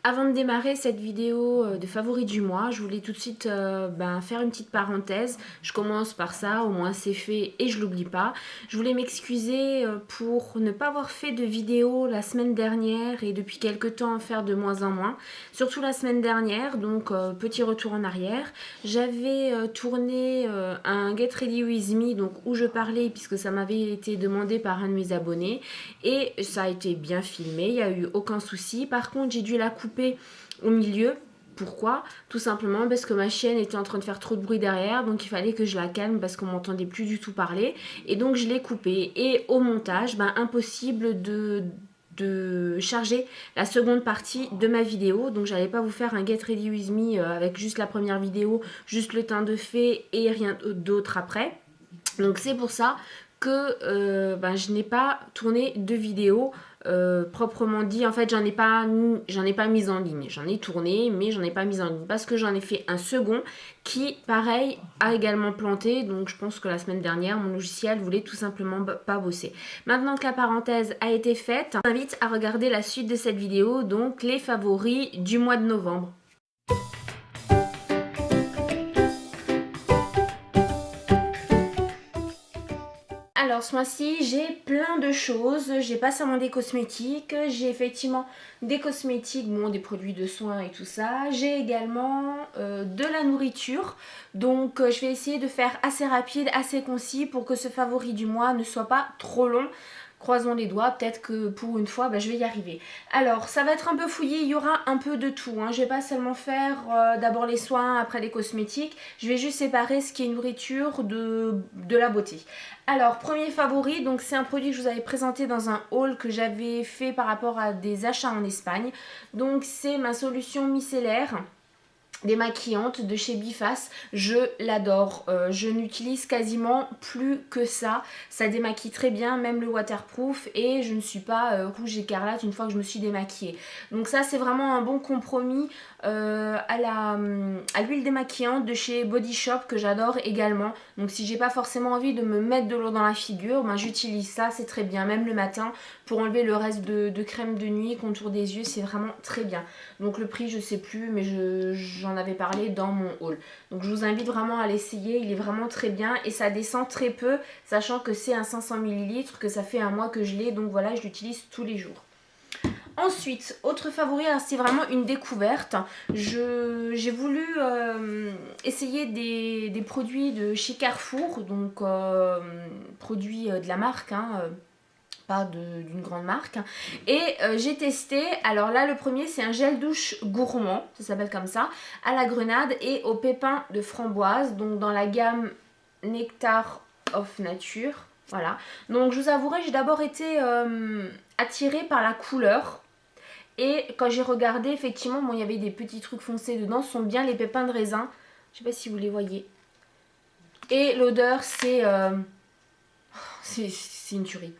Avant de démarrer cette vidéo de favoris du mois, je voulais tout de suite faire une petite parenthèse. Je commence par ça, au moins c'est fait et je l'oublie pas. Je voulais m'excuser pour ne pas avoir fait de vidéo la semaine dernière et depuis quelques temps en faire de moins en moins. Surtout la semaine dernière, donc petit retour en arrière. J'avais tourné un Get Ready With Me, donc où je parlais puisque ça m'avait été demandé par un de mes abonnés. Et ça a été bien filmé, il n'y a eu aucun souci. Par contre, j'ai dû la couper au milieu. Pourquoi? Tout simplement parce que ma chienne était en train de faire trop de bruit derrière, donc il fallait que je la calme parce qu'on m'entendait plus du tout parler. Et donc je l'ai coupée. Et au montage, impossible de charger la seconde partie de ma vidéo. Donc j'allais pas vous faire un Get Ready With Me avec juste la première vidéo, juste le teint de fée et rien d'autre après. Donc c'est pour ça que je n'ai pas tourné de vidéo proprement dit. En fait, j'en ai pas mis en ligne. J'en ai tourné, mais j'en ai pas mis en ligne parce que j'en ai fait un second qui, pareil, a également planté. Donc, je pense que la semaine dernière, mon logiciel voulait tout simplement pas bosser. Maintenant que la parenthèse a été faite, je vous invite à regarder la suite de cette vidéo, donc les favoris du mois de novembre. Alors ce mois-ci, j'ai plein de choses. J'ai pas seulement des cosmétiques, j'ai effectivement des cosmétiques, des produits de soins et tout ça. J'ai également de la nourriture. Donc je vais essayer de faire assez rapide, assez concis pour que ce favori du mois ne soit pas trop long. Croisons les doigts, peut-être que pour une fois, je vais y arriver. Alors, ça va être un peu fouillé, il y aura un peu de tout. Je vais pas seulement faire d'abord les soins, après les cosmétiques. Je vais juste séparer ce qui est nourriture de la beauté. Alors, premier favori, donc c'est un produit que je vous avais présenté dans un haul que j'avais fait par rapport à des achats en Espagne. Donc, c'est ma solution micellaire démaquillante de chez Biface. Je l'adore, je n'utilise quasiment plus que ça. Ça démaquille très bien, même le waterproof, et je ne suis pas rouge écarlate une fois que je me suis démaquillée. Donc ça, c'est vraiment un bon compromis à l'huile démaquillante de chez Body Shop que j'adore également. Donc si j'ai pas forcément envie de me mettre de l'eau dans la figure, j'utilise ça, c'est très bien, même le matin pour enlever le reste de crème de nuit, contour des yeux, c'est vraiment très bien. Donc le prix, je sais plus, mais j'en avais parlé dans mon haul. Donc je vous invite vraiment à l'essayer, il est vraiment très bien et ça descend très peu, sachant que c'est un 500 ml, que ça fait un mois que je l'ai, donc voilà, je l'utilise tous les jours. Ensuite, autre favori, c'est vraiment une découverte. J'ai voulu essayer des produits de chez Carrefour, donc produits de la marque, pas d'une grande marque. Et j'ai testé, alors là le premier c'est un gel douche gourmand, ça s'appelle comme ça, à la grenade et au pépin de framboise, donc dans la gamme Nectar of Nature. Voilà, donc je vous avouerai, j'ai d'abord été attirée par la couleur. Et quand j'ai regardé, effectivement, il y avait des petits trucs foncés dedans, ce sont bien les pépins de raisin. Je sais pas si vous les voyez. Et l'odeur, c'est une tuerie.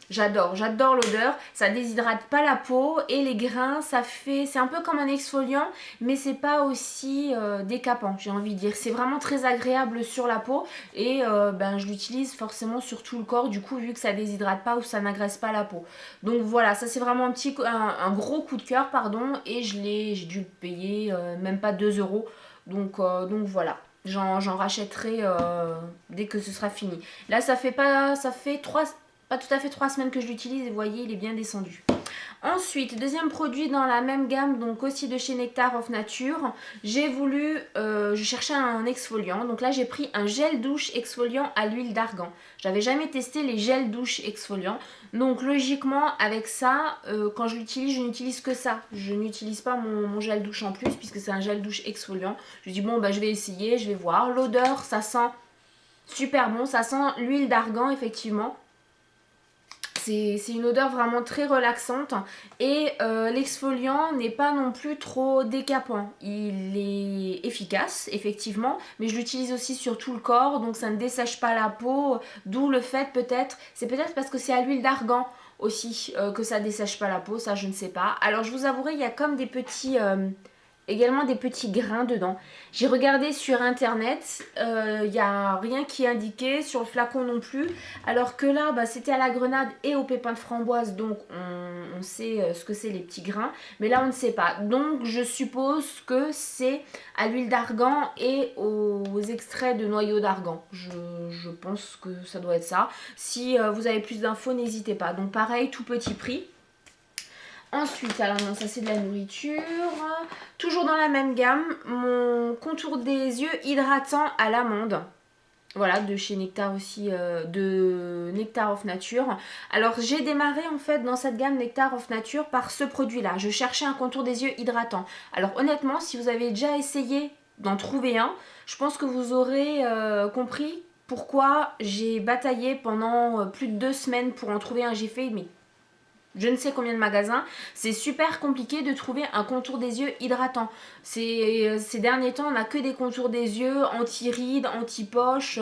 J'adore l'odeur, ça déshydrate pas la peau et les grains, c'est un peu comme un exfoliant, mais c'est pas aussi décapant, j'ai envie de dire. C'est vraiment très agréable sur la peau et je l'utilise forcément sur tout le corps, du coup, vu que ça déshydrate pas ou ça n'agresse pas la peau. Donc voilà, ça c'est vraiment un gros coup de cœur, pardon, et j'ai dû le payer même pas 2 euros. Donc voilà. J'en rachèterai dès que ce sera fini. Là, ça fait pas tout à fait 3 semaines que je l'utilise et vous voyez, il est bien descendu. Ensuite, deuxième produit dans la même gamme, donc aussi de chez Nectar of Nature. J'ai voulu, je cherchais un exfoliant. Donc là, j'ai pris un gel douche exfoliant à l'huile d'argan. J'avais jamais testé les gels douche exfoliants. Donc logiquement, avec ça, quand je l'utilise, je n'utilise que ça. Je n'utilise pas mon gel douche en plus puisque c'est un gel douche exfoliant. Je dis bon, je vais essayer, je vais voir. L'odeur, ça sent super bon. Ça sent l'huile d'argan, effectivement. C'est une odeur vraiment très relaxante et l'exfoliant n'est pas non plus trop décapant. Il est efficace, effectivement, mais je l'utilise aussi sur tout le corps, donc ça ne dessèche pas la peau, d'où le fait c'est peut-être parce que c'est à l'huile d'argan aussi que ça dessèche pas la peau, ça je ne sais pas. Alors je vous avouerai, il y a comme des petits également des petits grains dedans. J'ai regardé sur internet, il n'y a rien qui est indiqué, sur le flacon non plus. Alors que là, bah, c'était à la grenade et au pépin de framboise, donc on sait ce que c'est les petits grains. Mais là, on ne sait pas. Donc je suppose que c'est à l'huile d'argan et aux extraits de noyaux d'argan. Je pense que ça doit être ça. Si vous avez plus d'infos, n'hésitez pas. Donc pareil, tout petit prix. Ensuite, alors non, ça c'est de la nourriture. Toujours dans la même gamme, mon contour des yeux hydratant à l'amande. Voilà, de chez Nectar aussi, de Nectar of Nature. Alors j'ai démarré en fait dans cette gamme Nectar of Nature par ce produit-là. Je cherchais un contour des yeux hydratant. Alors honnêtement, si vous avez déjà essayé d'en trouver un, je pense que vous aurez compris pourquoi j'ai bataillé pendant plus de 2 semaines pour en trouver un. J'ai fait mais je ne sais combien de magasins, c'est super compliqué de trouver un contour des yeux hydratant. Ces derniers temps, on n'a que des contours des yeux anti-rides, anti-poche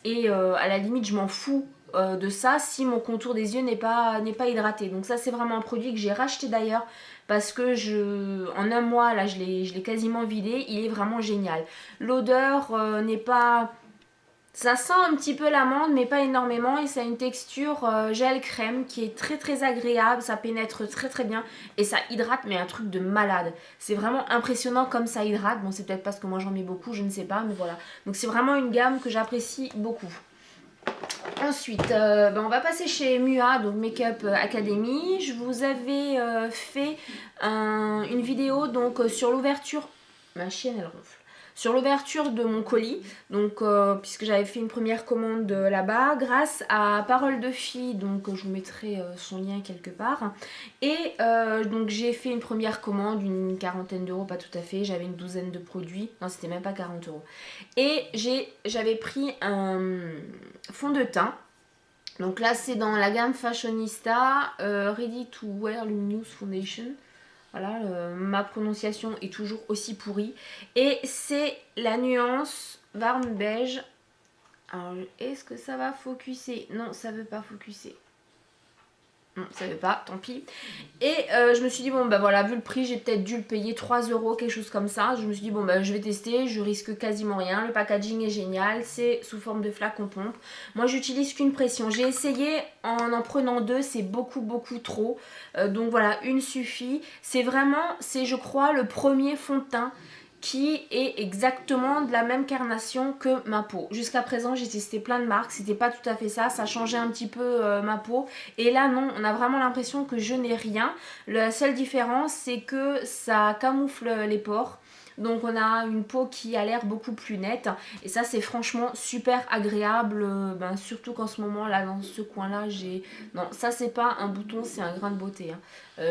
et à la limite, je m'en fous de ça si mon contour des yeux n'est pas hydraté. Donc ça, c'est vraiment un produit que j'ai racheté d'ailleurs parce que en un mois, là, je l'ai quasiment vidé. Il est vraiment génial. L'odeur n'est pas... Ça sent un petit peu l'amande mais pas énormément et ça a une texture gel crème qui est très très agréable, ça pénètre très très bien et ça hydrate mais un truc de malade. C'est vraiment impressionnant comme ça hydrate, bon c'est peut-être parce que moi j'en mets beaucoup, je ne sais pas mais voilà. Donc c'est vraiment une gamme que j'apprécie beaucoup. Ensuite, on va passer chez Mua, donc Makeup Academy. Je vous avais fait une vidéo donc sur l'ouverture... Ma chienne elle ronfle. Sur l'ouverture de mon colis, donc puisque j'avais fait une première commande là-bas, grâce à Parole de Fille, donc je vous mettrai son lien quelque part. Et donc j'ai fait une première commande, une quarantaine d'euros, pas tout à fait, j'avais une douzaine de produits, non c'était même pas 40 euros. Et j'avais pris un fond de teint. Donc là c'est dans la gamme Fashionista, Ready to Wear Luminous Foundation. Voilà, ma prononciation est toujours aussi pourrie. Et c'est la nuance Warm Beige. Alors, est-ce que ça va focuser? Non, ça veut pas focuser. Non, ça veut pas, tant pis. Et je me suis dit, bon, bah voilà, vu le prix, j'ai peut-être dû le payer 3 euros, quelque chose comme ça. Je me suis dit, bon, bah je vais tester, je risque quasiment rien. Le packaging est génial, c'est sous forme de flacon pompe. Moi, j'utilise qu'une pression. J'ai essayé en prenant 2, c'est beaucoup, beaucoup trop. Donc voilà, une suffit. C'est vraiment, je crois, le premier fond de teint qui est exactement de la même carnation que ma peau. Jusqu'à présent, j'ai testé plein de marques, c'était pas tout à fait ça, ça changeait un petit peu ma peau. Et là, non, on a vraiment l'impression que je n'ai rien. La seule différence, c'est que ça camoufle les pores. Donc on a une peau qui a l'air beaucoup plus nette. Et ça c'est franchement super agréable. Surtout qu'en ce moment là dans ce coin là j'ai... Non ça c'est pas un bouton, c'est un grain de beauté.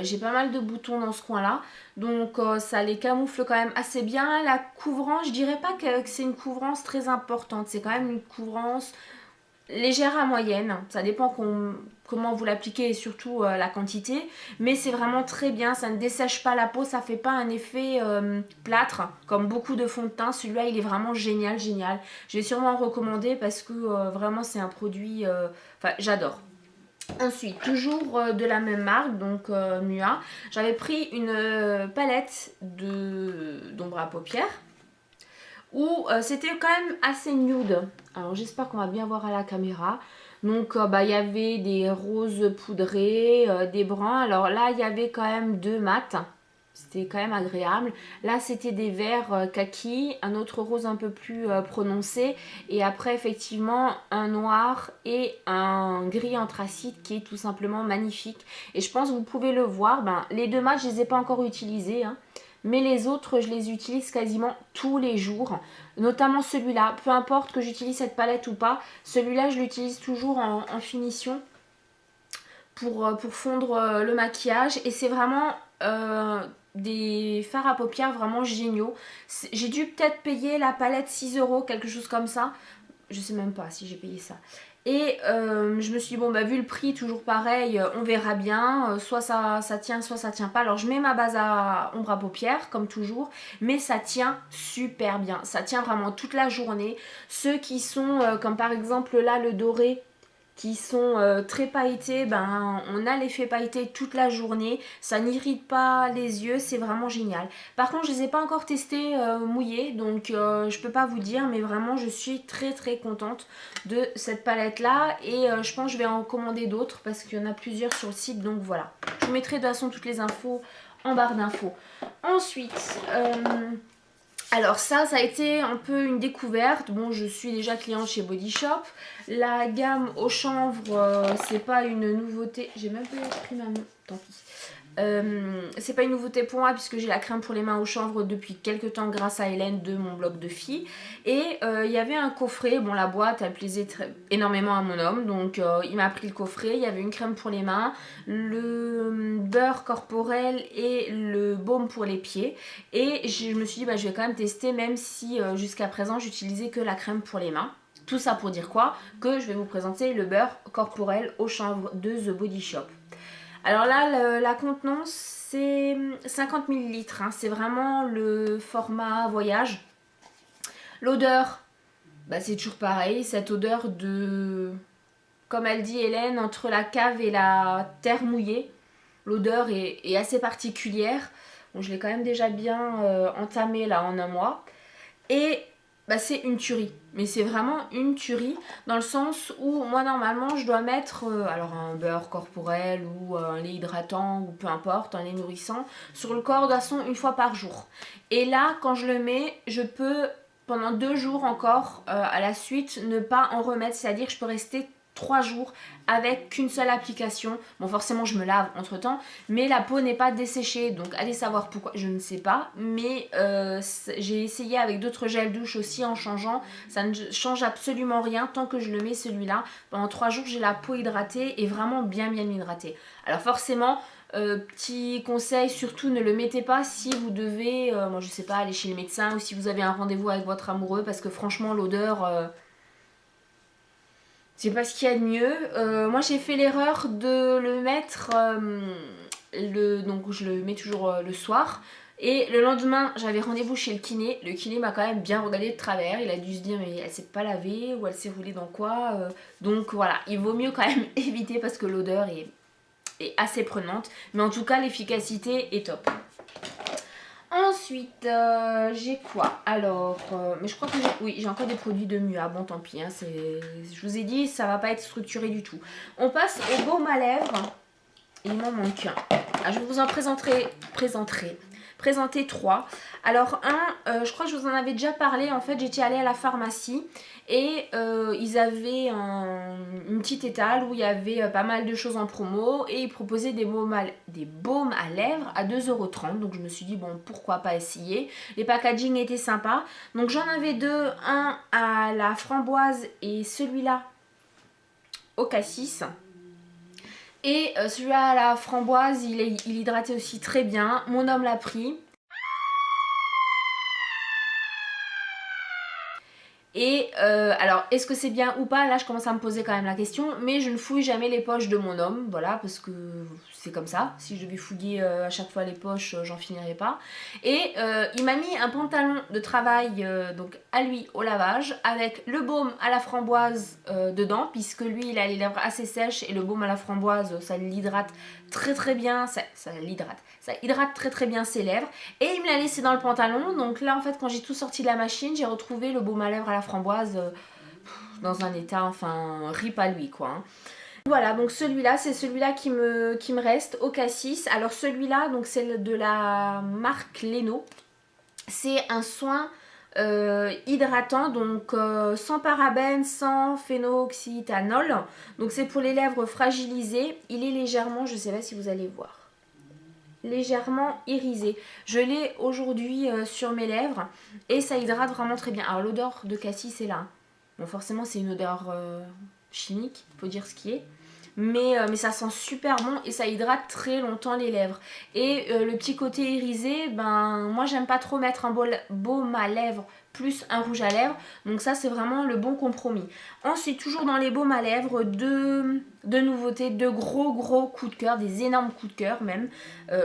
J'ai pas mal de boutons dans ce coin là. Donc ça les camoufle quand même assez bien. La couvrance, je dirais pas que c'est une couvrance très importante. C'est quand même une couvrance légère à moyenne, ça dépend comment vous l'appliquez et surtout la quantité, mais c'est vraiment très bien, ça ne dessèche pas la peau, ça fait pas un effet plâtre comme beaucoup de fonds de teint. Celui-là il est vraiment génial, génial. Je vais sûrement en recommander parce que vraiment c'est un produit, j'adore. Ensuite, toujours de la même marque, donc Mua, j'avais pris une palette d'ombre à paupières où c'était quand même assez nude. Alors j'espère qu'on va bien voir à la caméra. Donc il y avait des roses poudrés, des bruns. Alors là il y avait quand même 2 mats. C'était quand même agréable. Là c'était des verts kaki, un autre rose un peu plus prononcé. Et après effectivement un noir et un gris anthracite qui est tout simplement magnifique. Et je pense que vous pouvez le voir. Les 2 mats je ne les ai pas encore utilisés. Mais les autres, je les utilise quasiment tous les jours. Notamment celui-là. Peu importe que j'utilise cette palette ou pas. Celui-là, je l'utilise toujours en finition pour fondre le maquillage. Et c'est vraiment des fards à paupières vraiment géniaux. J'ai dû peut-être payer la palette 6 euros, quelque chose comme ça. Je sais même pas si j'ai payé ça. Et je me suis dit, vu le prix, toujours pareil, on verra bien. Soit ça tient, soit ça tient pas. Alors je mets ma base à ombre à paupières, comme toujours. Mais ça tient super bien. Ça tient vraiment toute la journée. Ceux qui sont, comme par exemple là, le doré, qui sont très pailletés, ben on a l'effet pailleté toute la journée, ça n'irrite pas les yeux, c'est vraiment génial. Par contre je les ai pas encore testés mouillés, donc je peux pas vous dire, mais vraiment je suis très très contente de cette palette là, et je pense que je vais en commander d'autres parce qu'il y en a plusieurs sur le site, donc voilà. Je vous mettrai de toute façon toutes les infos en barre d'infos. Ensuite, alors ça a été un peu une découverte. Bon, je suis déjà cliente chez Body Shop. La gamme au chanvre, c'est pas une nouveauté. J'ai même pas pris ma main, tant pis. C'est pas une nouveauté pour moi puisque j'ai la crème pour les mains au chanvre depuis quelques temps grâce à Hélène de mon blog de filles. Et il y avait un coffret, bon la boîte elle plaisait énormément à mon homme, donc il m'a pris le coffret. Il y avait une crème pour les mains, le beurre corporel et le baume pour les pieds. Et je me suis dit bah, je vais quand même tester, même si jusqu'à présent j'utilisais que la crème pour les mains. Tout ça pour dire quoi? Que je vais vous présenter le beurre corporel au chanvre de The Body Shop. Alors là, la contenance, c'est 50 ml, hein, c'est vraiment le format voyage. L'odeur, bah, c'est toujours pareil, cette odeur de, comme elle dit Hélène, entre la cave et la terre mouillée. L'odeur est assez particulière. Bon, je l'ai quand même déjà bien entamée là en un mois. Et bah, c'est une tuerie, mais c'est vraiment une tuerie dans le sens où moi normalement je dois mettre alors un beurre corporel ou un lait hydratant ou peu importe, un lait nourrissant sur le corps de toute façon une fois par jour. Et là quand je le mets, je peux pendant 2 jours encore à la suite ne pas en remettre, c'est-à-dire je peux rester 3 jours avec qu'une seule application. Bon forcément je me lave entre temps, mais la peau n'est pas desséchée, donc allez savoir pourquoi, je ne sais pas, mais j'ai essayé avec d'autres gels douche aussi en changeant, ça ne change absolument rien tant que je le mets celui-là. Pendant 3 jours j'ai la peau hydratée et vraiment bien hydratée. Alors forcément petit conseil, surtout ne le mettez pas si vous devez, moi je sais pas, aller chez le médecin ou si vous avez un rendez-vous avec votre amoureux, parce que franchement l'odeur c'est pas ce qu'il y a de mieux. Moi j'ai fait l'erreur de le mettre, donc je le mets toujours le soir. Et le lendemain j'avais rendez-vous chez le kiné. Le kiné m'a quand même bien regardé de travers. Il a dû se dire mais elle s'est pas lavée ou elle s'est roulée dans quoi. Donc voilà, il vaut mieux quand même éviter parce que l'odeur est assez prenante. Mais en tout cas l'efficacité est top. Ensuite, j'ai quoi? Alors, mais je crois que j'ai encore des produits de Mua. Bon, tant pis, hein, je vous ai dit, ça va pas être structuré du tout. On passe au baume à lèvres. Il m'en manque un. Alors, je vais vous en présenter 3. Alors un, je crois que je vous en avais déjà parlé, en fait j'étais allée à la pharmacie et ils avaient une petite étale où il y avait pas mal de choses en promo et ils proposaient des baumes à lèvres à 2,30 €, donc je me suis dit bon pourquoi pas essayer. Les packaging étaient sympas, donc j'en avais 2, un à la framboise et celui-là au cassis. Et celui-là à la framboise, il hydratait aussi très bien. Mon homme l'a pris. Et alors, est-ce que c'est bien ou pas? Là, je commence à me poser quand même la question. Mais je ne fouille jamais les poches de mon homme. Voilà, parce que c'est comme ça. Si je devais fouiller à chaque fois les poches, j'en finirais pas. Et il m'a mis un pantalon de travail donc à lui au lavage avec le baume à la framboise dedans, puisque lui, il a les lèvres assez sèches et le baume à la framboise, ça l'hydrate très bien. Ça hydrate très bien ses lèvres. Et il me l'a laissé dans le pantalon. Donc là, en fait, quand j'ai tout sorti de la machine, j'ai retrouvé le baume à lèvres à la framboise dans un état, enfin, rip à lui, quoi. Hein. Voilà, donc celui-là, c'est celui-là qui me reste au cassis. Alors celui-là, donc c'est de la marque Leno. C'est un soin hydratant, donc sans parabènes, sans phénoxyéthanol. Donc c'est pour les lèvres fragilisées. Il est légèrement, je ne sais pas si vous allez voir, légèrement irisé. Je l'ai aujourd'hui sur mes lèvres et ça hydrate vraiment très bien. Alors l'odeur de cassis est là. Bon forcément c'est une odeur chimique, il faut dire ce qui est. Mais ça sent super bon et ça hydrate très longtemps les lèvres. Et le petit côté irisé, ben moi j'aime pas trop mettre un baume à lèvres plus un rouge à lèvres. Donc ça c'est vraiment le bon compromis. Ensuite toujours dans les baumes à lèvres, de nouveautés, de gros coups de cœur, des énormes coups de cœur même.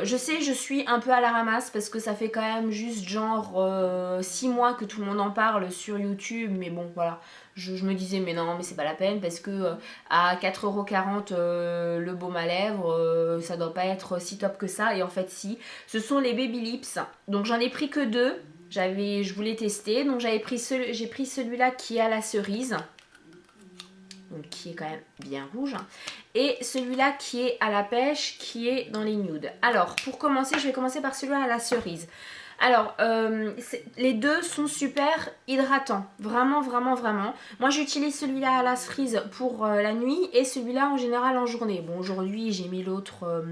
Je sais, je suis un peu à la ramasse parce que ça fait quand même juste genre 6 mois que tout le monde en parle sur YouTube, mais bon voilà, je me disais mais non mais c'est pas la peine parce que à 4,40 € le baume à lèvres, ça doit pas être si top que ça, et en fait si, ce sont les Baby Lips, donc j'en ai pris que 2, je voulais tester, donc j'ai pris celui-là qui est à la cerise, donc qui est quand même bien rouge, et celui-là qui est à la pêche, qui est dans les nudes. Alors pour commencer, je vais commencer par celui-là à la cerise. Alors les deux sont super hydratants, vraiment. Moi j'utilise celui-là à la cerise pour la nuit et celui-là en général en journée. Bon, aujourd'hui j'ai mis l'autre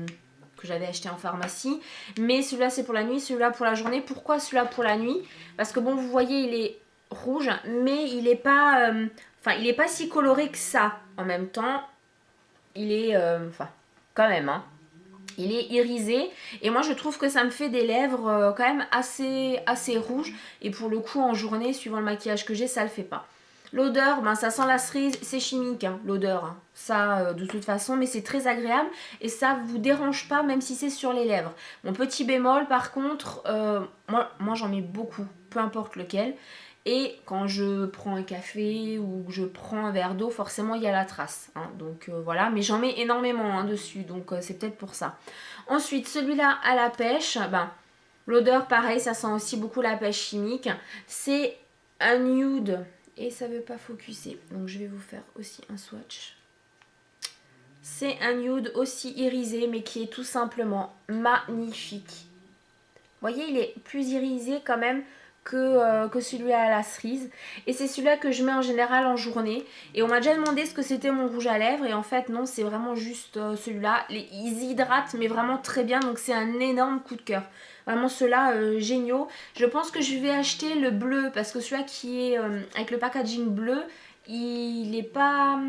que j'avais acheté en pharmacie, mais celui-là c'est pour la nuit, celui-là pour la journée. Pourquoi celui-là pour la nuit? Parce que bon, vous voyez, il est rouge, mais il n'est pas il n'est pas si coloré que ça. En même temps, il est quand même il est irisé, et moi je trouve que ça me fait des lèvres quand même assez rouges, et pour le coup en journée, suivant le maquillage que j'ai, ça le fait pas. L'odeur, ben, ça sent la cerise, c'est chimique l'odeur, ça de toute façon, mais c'est très agréable et ça vous dérange pas même si c'est sur les lèvres. Mon petit bémol par contre, moi j'en mets beaucoup, peu importe lequel, et quand je prends un café ou que je prends un verre d'eau, forcément il y a la trace, donc voilà, mais j'en mets énormément dessus, donc c'est peut-être pour ça. Ensuite celui-là à la pêche, ben, l'odeur pareil, ça sent aussi beaucoup la pêche chimique, c'est un nude. Et ça veut pas focuser, donc je vais vous faire aussi un swatch. C'est un nude aussi irisé, mais qui est tout simplement magnifique. Vous voyez, il est plus irisé quand même que celui-là à la cerise. Et c'est celui-là que je mets en général en journée. Et on m'a déjà demandé ce que c'était mon rouge à lèvres. Et en fait, non, c'est vraiment juste celui-là. Ils hydratent, mais vraiment très bien. Donc c'est un énorme coup de cœur. Vraiment ceux-là, géniaux. Je pense que je vais acheter le bleu, parce que celui-là qui est avec le packaging bleu, il n'est pas...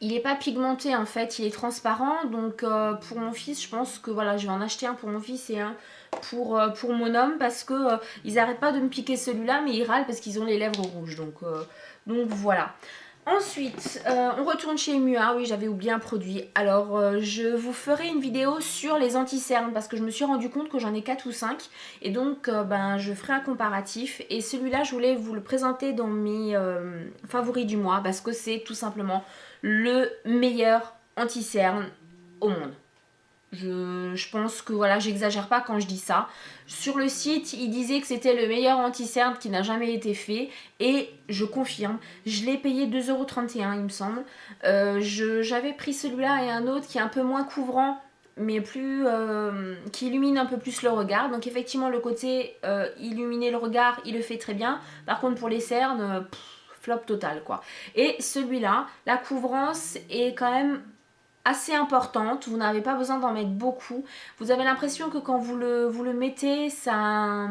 il n'est pas pigmenté en fait, il est transparent, donc pour mon fils je pense que voilà, je vais en acheter un pour mon fils et un pour mon homme, parce que ils n'arrêtent pas de me piquer celui-là, mais ils râlent parce qu'ils ont les lèvres rouges, donc voilà. Ensuite, on retourne chez Mua. Oui, j'avais oublié un produit. Alors, je vous ferai une vidéo sur les anti-cernes parce que je me suis rendu compte que j'en ai 4 ou 5. Et donc, je ferai un comparatif. Et celui-là, je voulais vous le présenter dans mes favoris du mois parce que c'est tout simplement le meilleur anti-cerne au monde. Je pense que voilà, j'exagère pas quand je dis ça. Sur le site, il disait que c'était le meilleur anti-cerne qui n'a jamais été fait. Et je confirme, je l'ai payé 2,31 € il me semble. J'avais pris celui-là et un autre qui est un peu moins couvrant, mais plus qui illumine un peu plus le regard. Donc effectivement, le côté illuminer le regard, il le fait très bien. Par contre, pour les cernes, flop total quoi. Et celui-là, la couvrance est quand même assez importante, vous n'avez pas besoin d'en mettre beaucoup. Vous avez l'impression que quand vous le mettez, ça a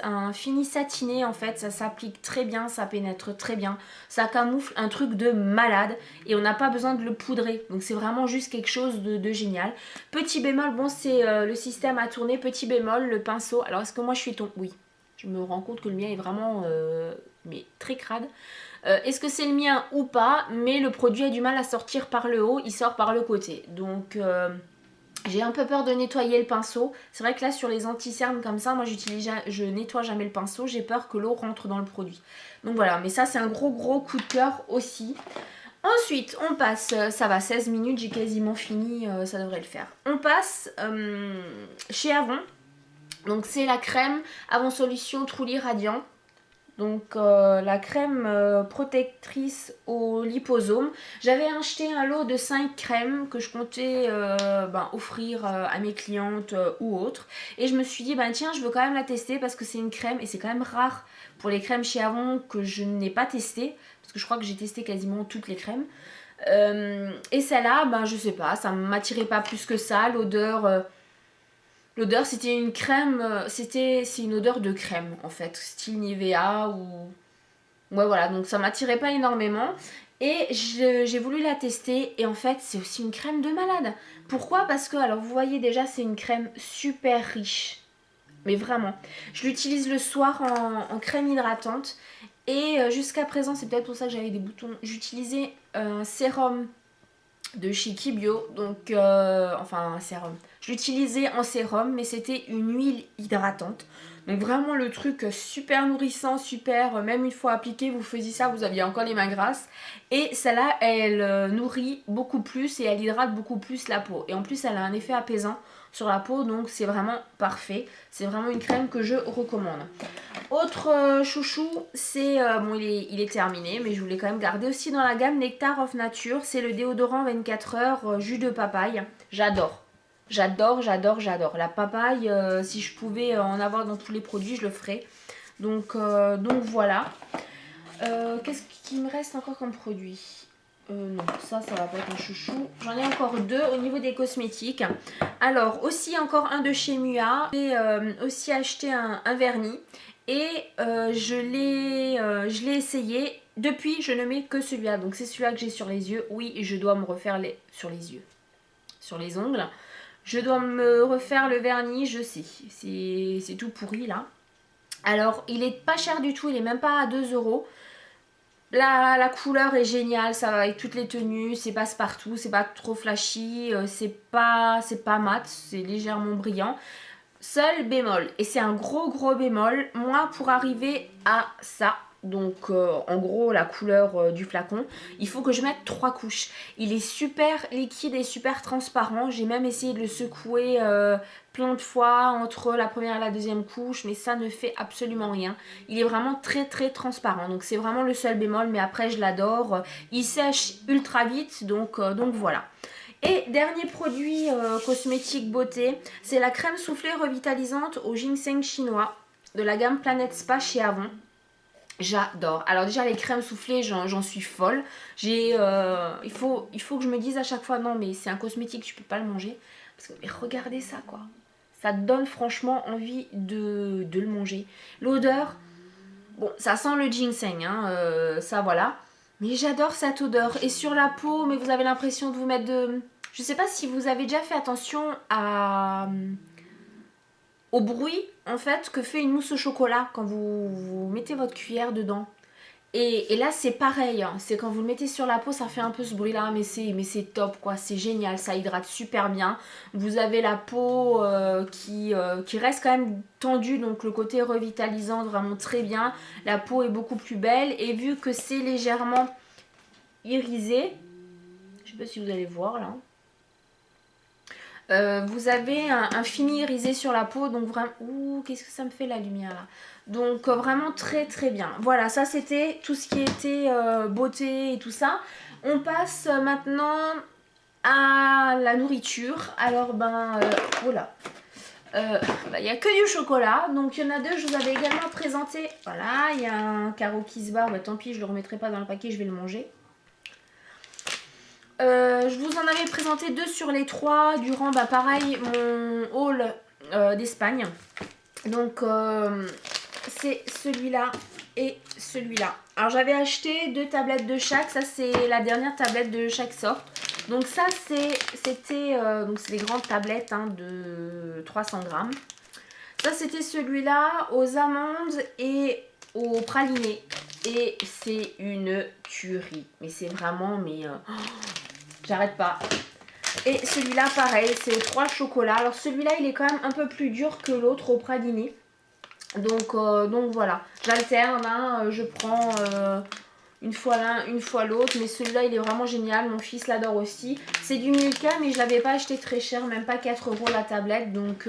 un fini satiné en fait, ça s'applique très bien, ça pénètre très bien, ça camoufle un truc de malade et on n'a pas besoin de le poudrer, donc c'est vraiment juste quelque chose de génial. Petit bémol, bon c'est le système à tourner, petit bémol, le pinceau. Alors est-ce que moi je suis tombée? Oui, je me rends compte que le mien est vraiment mais très crade. Est-ce que c'est le mien ou pas? Mais le produit a du mal à sortir par le haut, il sort par le côté. Donc j'ai un peu peur de nettoyer le pinceau. C'est vrai que là sur les anti-cernes comme ça, moi je nettoie jamais le pinceau, j'ai peur que l'eau rentre dans le produit. Donc voilà, mais ça c'est un gros coup de cœur aussi. Ensuite, on passe, ça va 16 minutes, j'ai quasiment fini, ça devrait le faire. On passe chez Avon. Donc c'est la crème Avon Solution Truly Radiant. Donc la crème protectrice au liposome. J'avais acheté un lot de 5 crèmes que je comptais offrir à mes clientes ou autres. Et je me suis dit, tiens, je veux quand même la tester parce que c'est une crème et c'est quand même rare pour les crèmes chez Avon que je n'ai pas testé. Parce que je crois que j'ai testé quasiment toutes les crèmes. Et celle-là, je sais pas, ça ne m'attirait pas plus que ça. L'odeur, c'était une crème, c'est une odeur de crème en fait, style Nivea ou... Ouais voilà, donc ça m'attirait pas énormément. Et j'ai voulu la tester et en fait c'est aussi une crème de malade. Pourquoi? Parce que, alors vous voyez déjà, c'est une crème super riche. Mais vraiment. Je l'utilise le soir en crème hydratante. Et jusqu'à présent, c'est peut-être pour ça que j'avais des boutons. J'utilisais un sérum de chez Kibio, donc enfin un sérum. Je l'utilisais en sérum, mais c'était une huile hydratante. Donc vraiment le truc super nourrissant, super, même une fois appliqué, vous faisiez ça, vous aviez encore les mains grasses. Et celle-là, elle nourrit beaucoup plus et elle hydrate beaucoup plus la peau. Et en plus, elle a un effet apaisant sur la peau, donc c'est vraiment parfait. C'est vraiment une crème que je recommande. Autre chouchou, c'est, bon il est terminé, mais je voulais quand même garder aussi dans la gamme Nectar of Nature. C'est le déodorant 24 heures jus de papaye. J'adore. J'adore, j'adore, j'adore. La papaye, si je pouvais en avoir dans tous les produits, je le ferais. Donc voilà. Qu'est-ce qui me reste encore comme produit? Non, ça va pas être un chouchou. J'en ai encore deux au niveau des cosmétiques. Alors, aussi encore un de chez Mua. J'ai aussi acheté un vernis. Et je l'ai essayé. Depuis, je ne mets que celui-là. Donc, c'est celui-là que j'ai sur les yeux. Oui, je dois me refaire sur les yeux. Sur les ongles. Je dois me refaire le vernis, je sais. C'est tout pourri, là. Alors, il est pas cher du tout. Il est même pas à 2 euros. La couleur est géniale, ça va avec toutes les tenues, c'est passe-partout, c'est pas trop flashy, c'est pas mat, c'est légèrement brillant. Seul bémol, et c'est un gros bémol, moi pour arriver à ça, donc en gros la couleur du flacon, il faut que je mette 3 couches. Il est super liquide et super transparent, j'ai même essayé de le secouer plein de fois entre la première et la deuxième couche, mais ça ne fait absolument rien. Il est vraiment très transparent, donc c'est vraiment le seul bémol, mais après je l'adore. Il sèche ultra vite, donc voilà. Et dernier produit cosmétique beauté, c'est la crème soufflée revitalisante au ginseng chinois de la gamme Planète Spa chez Avon. J'adore. Alors déjà les crèmes soufflées, j'en suis folle. Il faut que je me dise à chaque fois, non mais c'est un cosmétique, tu peux pas le manger. Parce que mais regardez ça quoi. Ça donne franchement envie de le manger. L'odeur, bon ça sent le ginseng, hein, ça voilà. Mais j'adore cette odeur. Et sur la peau, mais vous avez l'impression de vous mettre de... Je sais pas si vous avez déjà fait attention au bruit en fait que fait une mousse au chocolat quand vous mettez votre cuillère dedans. Et là c'est pareil, hein. C'est quand vous le mettez sur la peau, ça fait un peu ce bruit là, mais c'est top quoi, c'est génial, ça hydrate super bien. Vous avez la peau qui reste quand même tendue, donc le côté revitalisant vraiment très bien. La peau est beaucoup plus belle et vu que c'est légèrement irisé, je sais pas si vous allez voir là. Vous avez un fini irisé sur la peau, donc vraiment... Ouh, qu'est-ce que ça me fait la lumière là. Donc vraiment très bien. Voilà, ça c'était tout ce qui était beauté et tout ça. On passe maintenant à la nourriture. Alors voilà. Il n'y a que du chocolat. Donc il y en a deux, je vous avais également présenté. Voilà, il y a un Karo Kiss Bar. Bah, tant pis, je ne le remettrai pas dans le paquet, je vais le manger. Je vous en avais présenté 2 sur les 3 durant pareil mon haul d'Espagne. Donc c'est celui-là et celui-là. Alors j'avais acheté 2 tablettes de chaque. Ça c'est la dernière tablette de chaque sorte. Donc ça c'était donc c'est des grandes tablettes hein, de 300 grammes. Ça c'était celui-là aux amandes et au praliné. Et c'est une tuerie. Mais c'est vraiment j'arrête pas. Et celui-là, pareil, c'est 3 chocolats. Alors celui-là, il est quand même un peu plus dur que l'autre au praliné. Donc voilà. J'alterne, hein, je prends une fois l'un, une fois l'autre. Mais celui-là, il est vraiment génial. Mon fils l'adore aussi. C'est du Milka, mais je ne l'avais pas acheté très cher. Même pas 4 € la tablette. Donc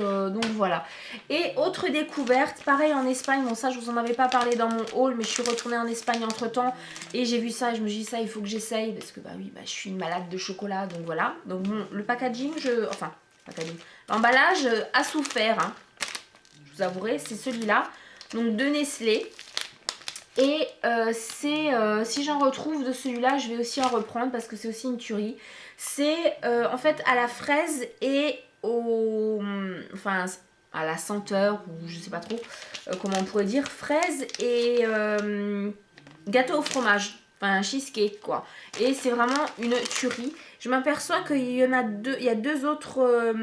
voilà. Et autre découverte, pareil en Espagne. Bon, ça, je vous en avais pas parlé dans mon haul. Mais je suis retournée en Espagne entre temps. Et j'ai vu ça et je me dis ça, il faut que j'essaye. Parce que oui, je suis une malade de chocolat. Donc voilà. Donc bon, le packaging, l'emballage a souffert. Hein. Je vous avouerai, c'est celui-là. Donc de Nestlé. Et si j'en retrouve de celui-là, je vais aussi en reprendre parce que c'est aussi une tuerie. C'est en fait à la fraise et à la senteur, ou je sais pas trop comment on pourrait dire, fraise et gâteau au fromage. Enfin, un cheesecake quoi. Et c'est vraiment une tuerie. Je m'aperçois qu'il y en a deux, il y a 2 autres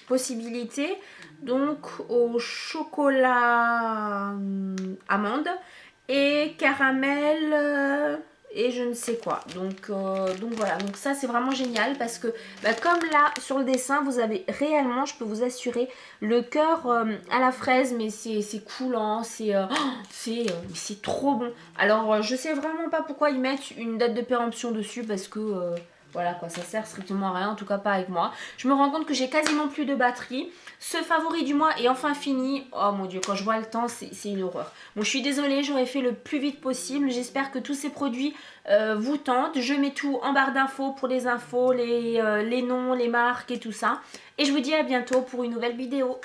possibilités. Donc au chocolat amande et caramel et je ne sais quoi. Donc voilà, donc ça c'est vraiment génial parce que comme là sur le dessin vous avez réellement, je peux vous assurer, le cœur à la fraise, mais c'est coulant, c'est trop bon. Alors je sais vraiment pas pourquoi ils mettent une date de péremption dessus parce que voilà quoi, ça sert strictement à rien, en tout cas pas avec moi. Je me rends compte que j'ai quasiment plus de batterie. Ce favori du mois est enfin fini. Oh mon dieu, quand je vois le temps, c'est une horreur. Bon, je suis désolée, j'aurais fait le plus vite possible. J'espère que tous ces produits vous tentent. Je mets tout en barre d'infos pour les infos, les noms, les marques et tout ça. Et je vous dis à bientôt pour une nouvelle vidéo.